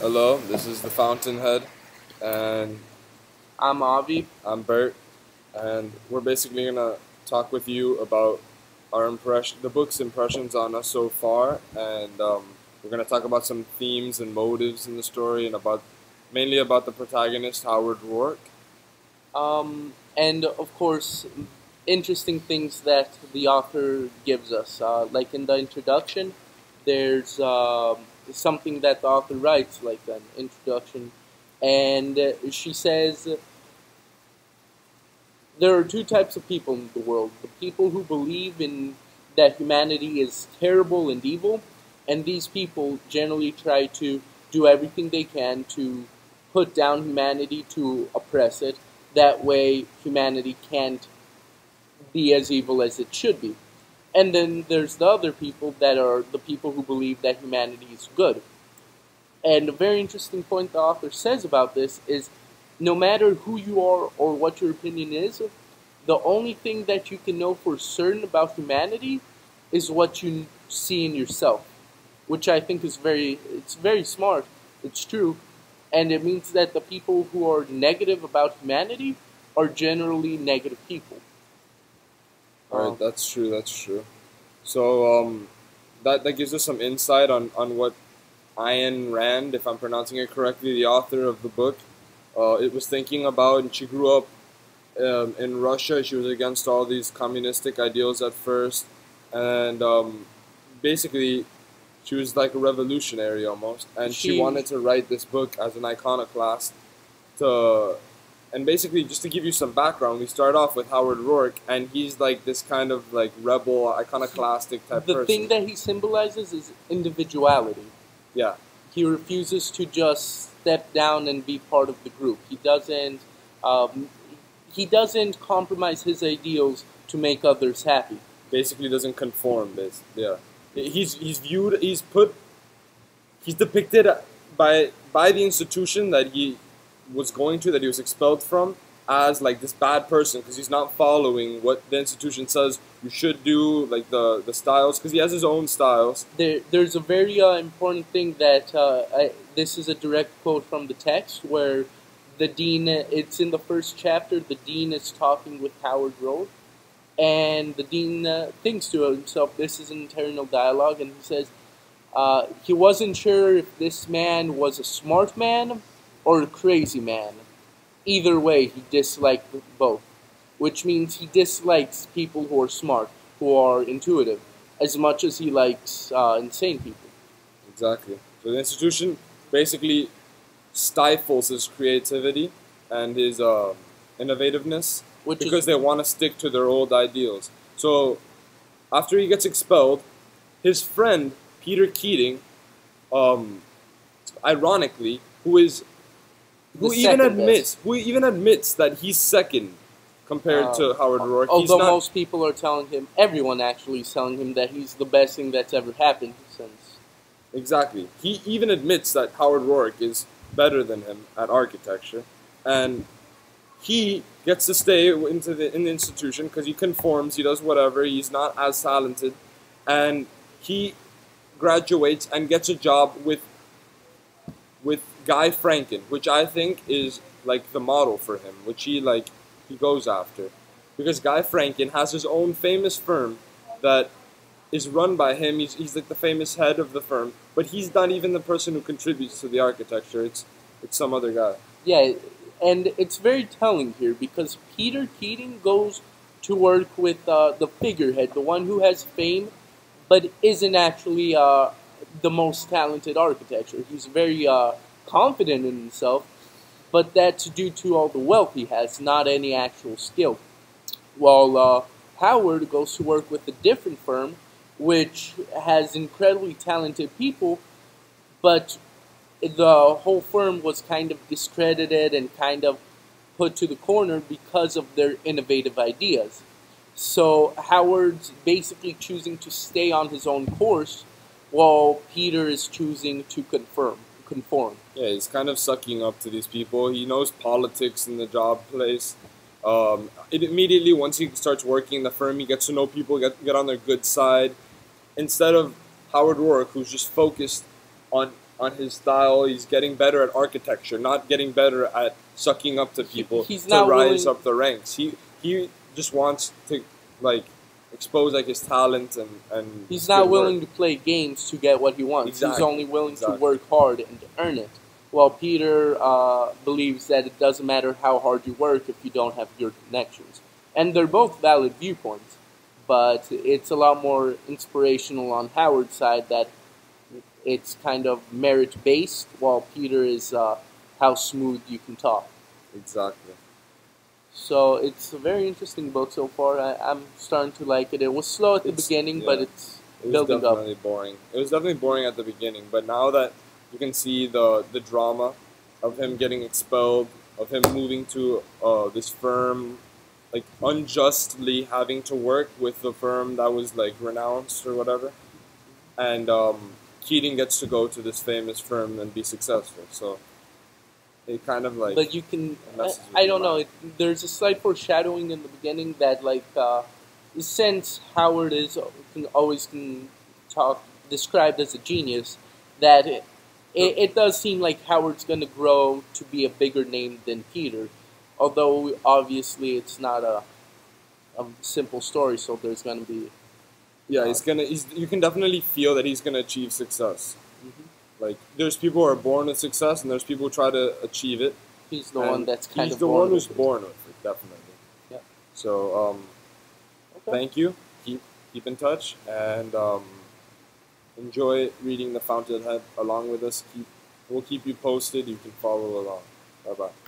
Hello, this is the Fountainhead, and I'm Avi. I'm Bert, and we're basically gonna talk with you about the book's impressions on us so far, and we're gonna talk about some themes and motives in the story, and mainly about the protagonist Howard Rourke. And of course, interesting things that the author gives us. Like in the introduction, there's something that the author writes, like an introduction, and she says there are two types of people in the world: the people who believe in that humanity is terrible and evil, and these people generally try to do everything they can to put down humanity, to oppress it. That way, humanity can't be as evil as it should be. And then there's the other people that are the people who believe that humanity is good. And a very interesting point the author says about this is no matter who you are or what your opinion is, the only thing that you can know for certain about humanity is what you see in yourself, which I think is it's very smart. It's true. And it means that the people who are negative about humanity are generally negative people. All right, that's true. That's true. So that gives us some insight on what Ayn Rand, if I'm pronouncing it correctly, the author of the book, it was thinking about, and she grew up in Russia. She was against all these communistic ideals at first, and basically, she was like a revolutionary almost, and she wanted to write this book as an iconoclast. And basically, just to give you some background, we start off with Howard Rourke, and he's like this kind of like rebel, iconoclastic type person. The thing that he symbolizes is individuality. Yeah. He refuses to just step down and be part of the group. He doesn't compromise his ideals to make others happy. Basically, doesn't conform. Yeah. He's depicted by the institution that he was expelled from, as like this bad person because he's not following what the institution says you should do, like the styles, because he has his own styles. There's a very important thing that this is a direct quote from the text where the dean, it's in the first chapter, the dean is talking with Howard Rourke, and the dean thinks to himself, this is an internal dialogue, and he says he wasn't sure if this man was a smart man or a crazy man. Either way, he disliked both, which means he dislikes people who are smart, who are intuitive, as much as he likes insane people. Exactly. So the institution basically stifles his creativity and his innovativeness because they want to stick to their old ideals. So after he gets expelled, his friend Peter Keating, ironically, who even admits that he's second compared to Howard Rourke. Although most people are telling him, everyone actually is telling him that he's the best thing that's ever happened since. Exactly. He even admits that Howard Rourke is better than him at architecture, and he gets to stay in the institution because he conforms. He does whatever. He's not as talented, and he graduates and gets a job with Guy Franken, which I think is like the model for him, which he goes after, because Guy Franken has his own famous firm that is run by him. He's like the famous head of the firm, but he's not even the person who contributes to the architecture. It's some other guy. Yeah, and it's very telling here because Peter Keating goes to work with the figurehead, the one who has fame, but isn't actually the most talented architecture. He's very confident in himself, but that's due to all the wealth he has, not any actual skill. While Howard goes to work with a different firm, which has incredibly talented people, but the whole firm was kind of discredited and kind of put to the corner because of their innovative ideas. So Howard's basically choosing to stay on his own course, while Peter is choosing to conform. Yeah, he's kind of sucking up to these people. He knows politics in the job place. Immediately, once he starts working in the firm, he gets to know people, get on their good side. Instead of Howard Rourke, who's just focused on on his style. He's getting better at architecture, not getting better at sucking up to people He's to not rise willing. up the ranks. He just wants to like expose like his talent and He's his not good work. willing to play games to get what he wants. He's Exactly. only willing to Exactly. work hard and earn it. While Peter believes that it doesn't matter how hard you work if you don't have good connections. And they're both valid viewpoints, but it's a lot more inspirational on Howard's side that it's kind of merit based, while Peter is how smooth you can talk. Exactly. So it's a very interesting book so far. I'm starting to like it. It was slow at the beginning, but Yeah. it's It was building up. definitely boring. It was definitely boring at the beginning, but now that you can see the drama of him getting expelled, of him moving to this firm, like unjustly having to work with the firm that was like renounced or whatever, and Keating gets to go to this famous firm and be successful. So it kind of like But you can, messes with I your don't know. mind. There's a slight foreshadowing in the beginning that since Howard is can talk described as a genius, that it does seem like Howard's going to grow to be a bigger name than Peter, although obviously it's not a simple story. So there's going to be Yeah, he's gonna. You can definitely feel that he's gonna achieve success. mhm. Like there's people who are born with success, and there's people who try to achieve it. He's the one And that's kind he's of the born one who's with it. born with it, definitely. Yeah. So Okay. thank you. Keep in touch and enjoy reading the Fountainhead along with us. We'll keep you posted. You can follow along. Bye bye.